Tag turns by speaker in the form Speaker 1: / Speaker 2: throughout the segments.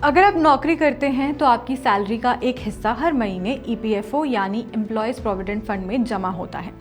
Speaker 1: अगर आप नौकरी करते हैं तो आपकी सैलरी का एक हिस्सा हर महीने ईपीएफओ यानी एम्प्लॉयज़ प्रोविडेंट फंड में जमा होता है।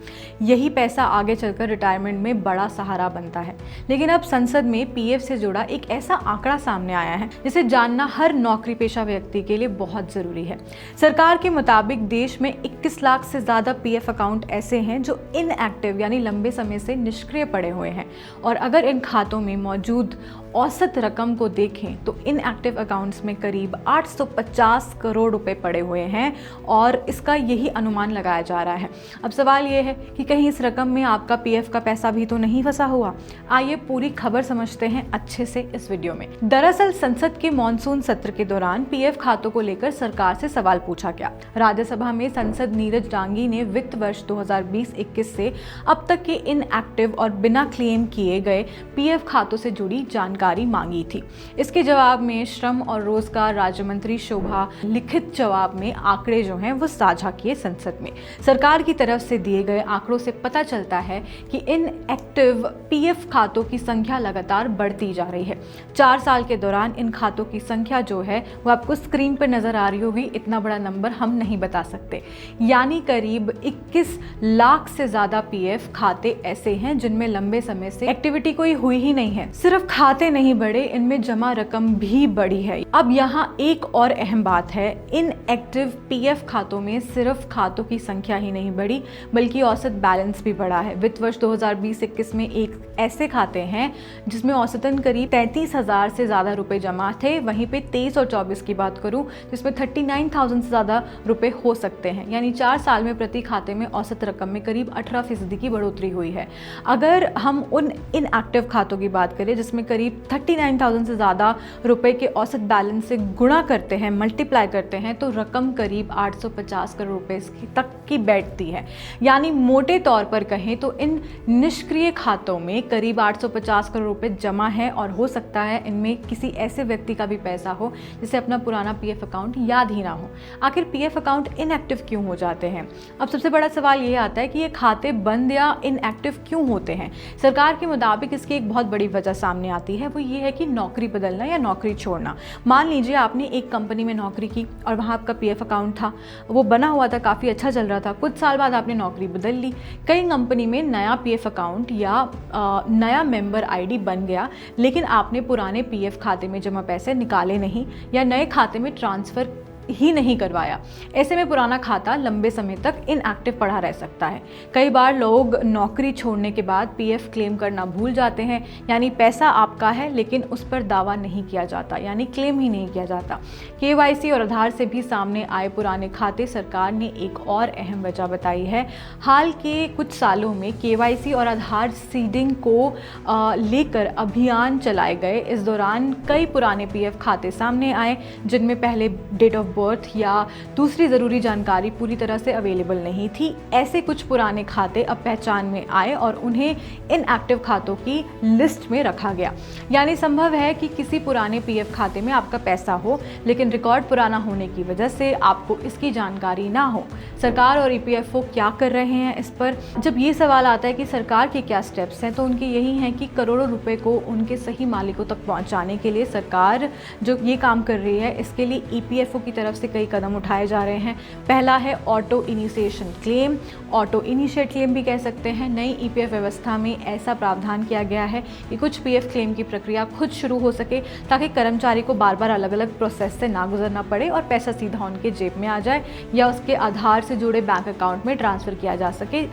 Speaker 1: यही पैसा आगे चलकर रिटायरमेंट में बड़ा सहारा बनता है। लेकिन अब संसद में पीएफ से जुड़ा एक ऐसा आंकड़ा सामने आया है जिसे जानना हर नौकरी पेशा व्यक्ति के लिए बहुत ज़रूरी है। सरकार के मुताबिक देश में 21 लाख से ज़्यादा पीएफ अकाउंट ऐसे हैं जो इनएक्टिव यानी लंबे समय से निष्क्रिय पड़े हुए हैं। और अगर इन खातों में मौजूद औसत रकम को देखें तो इनएक्टिव अकाउंट्स में करीब 850 करोड़ रुपए पड़े हुए हैं और इसका यही अनुमान लगाया जा रहा है। अब सवाल ये है कि कहीं इस रकम में आपका पीएफ का पैसा भी तो नहीं फंसा हुआ। आइए पूरी खबर समझते हैं अच्छे से इस वीडियो में। दरअसल संसद के मॉनसून सत्र के दौरान पीएफ खातों को लेकर सरकार से सवाल पूछा गया। राज्यसभा में सांसद नीरज डांगी ने वित्त वर्ष 2020-21 से अब तक के इनएक्टिव और बिना क्लेम किए गए पीएफ खातों से जुड़ी जानकारी मांगी थी। इसके जवाब में श्रम और रोजगार राज्य मंत्री शोभा लिखित जवाब में आंकड़े जो हैं वो साझा किए संसद में। सरकार की तरफ से दिए गए आंकड़ों से पता चलता है कि इनएक्टिव पीएफ खातों की संख्या लगातार बढ़ती जा रही है। 4 साल के दौरान इन खातों की संख्या जो है वो आपको स्क्रीन पर नजर आ रही होगी। इतना बड़ा नंबर हम नहीं बता सकते, यानी करीब 21 लाख से ज्यादा पीएफ खाते ऐसे हैं जिनमें लंबे समय से एक्टिविटी कोई हुई ही नहीं है। सिर्फ खाते नहीं बढ़े, इनमें जमा रकम भी बढ़ी है। अब यहाँ एक और अहम बात है, इनएक्टिव पीएफ खातों में सिर्फ खातों की संख्या ही नहीं बढ़ी बल्कि औसत बैलेंस भी बढ़ा है। वित्त वर्ष 2020-21 में एक ऐसे खाते हैं जिसमें औसतन करीब 33,000 से ज्यादा रुपए जमा थे। वहीं पे 23 और 24 की बात करूं जिसमें 39,000 से ज्यादा रुपए हो सकते हैं, यानी 4 साल में प्रति खाते में औसत रकम में करीब 18% की बढ़ोतरी हुई है। अगर हम उन इनएक्टिव खातों की बात करें जिसमें करीब 39,000 से ज़्यादा रुपए के औसत बैलेंस से गुणा करते हैं, मल्टीप्लाई करते हैं, तो रकम करीब 850 करोड़ रुपए तक की बैठती है। यानी मोटे तौर पर कहें तो इन निष्क्रिय खातों में करीब 850 करोड़ रुपए जमा है और हो सकता है इनमें किसी ऐसे व्यक्ति का भी पैसा हो जिसे अपना पुराना पीएफ अकाउंट याद ही ना हो। आखिर पीएफ अकाउंट इनएक्टिव क्यों हो जाते हैं? अब सबसे बड़ा सवाल ये आता है कि ये खाते बंद या इनएक्टिव क्यों होते हैं। सरकार के मुताबिक इसकी एक बहुत बड़ी वजह सामने आती है, वो ये है कि नौकरी बदलना या नौकरी छोड़ना। मान लीजिए आपने एक कंपनी में नौकरी की और वहाँ आपका पीएफ अकाउंट था, वो बना हुआ था, काफ़ी अच्छा चल रहा था। कुछ साल बाद आपने नौकरी बदल ली, कई कंपनी में नया पीएफ अकाउंट या नया मेंबर आईडी बन गया, लेकिन आपने पुराने पीएफ खाते में जमा पैसे निकाले नहीं या नए खाते में ट्रांसफ़र ही नहीं करवाया। ऐसे में पुराना खाता लंबे समय तक इनएक्टिव पड़ा रह सकता है। कई बार लोग नौकरी छोड़ने के बाद पीएफ क्लेम करना भूल जाते हैं, यानी पैसा आपका है लेकिन उस पर दावा नहीं किया जाता, यानी क्लेम ही नहीं किया जाता। केवाईसी और आधार से भी सामने आए पुराने खाते सरकार ने एक और अहम वजह बताई है। हाल के कुछ सालों में केवाईसी और आधार सीडिंग को लेकर अभियान चलाए गए। इस दौरान कई पुराने पीएफ खाते सामने आए जिनमें पहले डेट ऑफ बर्थ या दूसरी ज़रूरी जानकारी पूरी तरह से अवेलेबल नहीं थी। ऐसे कुछ पुराने खाते अब पहचान में आए और उन्हें इनएक्टिव खातों की लिस्ट में रखा गया। यानी संभव है कि किसी पुराने पीएफ खाते में आपका पैसा हो लेकिन रिकॉर्ड पुराना होने की वजह से आपको इसकी जानकारी ना हो। सरकार और ईपीएफओ क्या कर रहे हैं इस पर? जब ये सवाल आता है कि सरकार के क्या स्टेप्स हैं, तो उनके यही हैं कि करोड़ों रुपए को उनके सही मालिकों तक पहुंचाने के लिए सरकार जो ये काम कर रही है, इसके लिए ईपीएफओ की तरफ से कई कदम उठाए जा रहे हैं। पहला है auto initiation claim, auto initiate claim भी कह सकते हैं। नई ईपीएफ व्यवस्था में ऐसा प्रावधान किया गया है कि कुछ पीएफ क्लेम की प्रक्रिया खुद शुरू हो सके ताकि कर्मचारी को बार बार अलग अलग प्रोसेस से ना गुजरना पड़े और पैसा सीधा उनके जेब में आ जाए या उसके आधार से जुड़े बैंक अकाउंट में ट्रांसफ़र किया जा सके।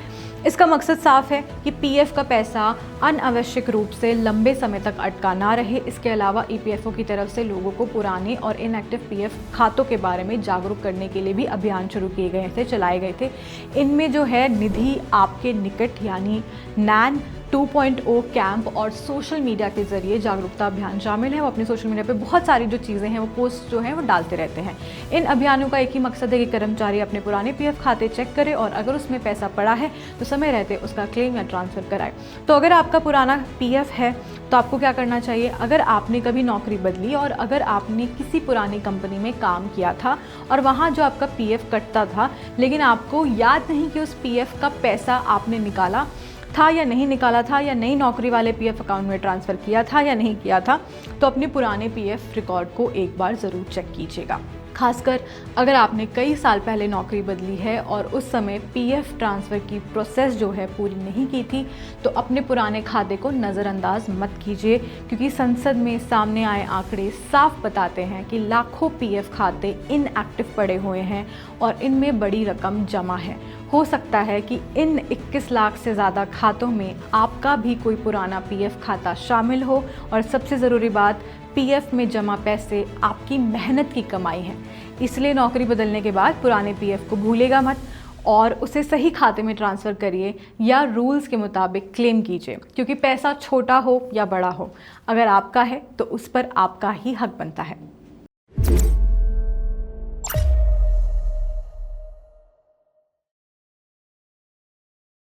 Speaker 1: इसका मकसद साफ है कि पीएफ का पैसा अनावश्यक रूप से लंबे समय तक अटका ना रहे। इसके अलावा ईपीएफओ की तरफ से लोगों को पुराने और इनएक्टिव पीएफ खातों के बारे में जागरूक करने के लिए भी अभियान शुरू किए गए थे, चलाए गए थे। इनमें जो है निधि आपके निकट यानी नैन 2.0 कैंप और सोशल मीडिया के जरिए जागरूकता अभियान शामिल है। वो अपने सोशल मीडिया पे बहुत सारी जो चीज़ें हैं वो पोस्ट जो हैं वो डालते रहते हैं। इन अभियानों का एक ही मकसद है कि कर्मचारी अपने पुराने पीएफ खाते चेक करे और अगर उसमें पैसा पड़ा है तो समय रहते उसका क्लेम या ट्रांसफ़र कराए। तो अगर आपका पुराना पीएफ है तो आपको क्या करना चाहिए? अगर आपने कभी नौकरी बदली और अगर आपने किसी पुरानी कंपनी में काम किया था और वहाँ जो आपका पीएफ कटता था लेकिन आपको याद नहीं कि उस पीएफ का पैसा आपने निकाला, था या नहीं निकाला था, या नई नौकरी वाले पीएफ अकाउंट में ट्रांसफ़र किया था या नहीं किया था, तो अपने पुराने पीएफ रिकॉर्ड को एक बार ज़रूर चेक कीजिएगा। खासकर अगर आपने कई साल पहले नौकरी बदली है और उस समय पीएफ ट्रांसफ़र की प्रोसेस जो है पूरी नहीं की थी, तो अपने पुराने खाते को नज़रअंदाज मत कीजिए, क्योंकि संसद में सामने आए आंकड़े साफ बताते हैं कि लाखों पीएफ खाते इनएक्टिव पड़े हुए हैं और इनमें बड़ी रकम जमा है। हो सकता है कि इन 21 लाख से ज़्यादा खातों में आपका भी कोई पुराना पीएफ खाता शामिल हो, और सबसे ज़रूरी बात, पीएफ में जमा पैसे आपकी मेहनत की कमाई है। इसलिए नौकरी बदलने के बाद पुराने पीएफ को भूलेगा मत और उसे सही खाते में ट्रांसफ़र करिए या रूल्स के मुताबिक क्लेम कीजिए, क्योंकि पैसा छोटा हो या बड़ा हो, अगर आपका है तो उस पर आपका ही हक बनता है।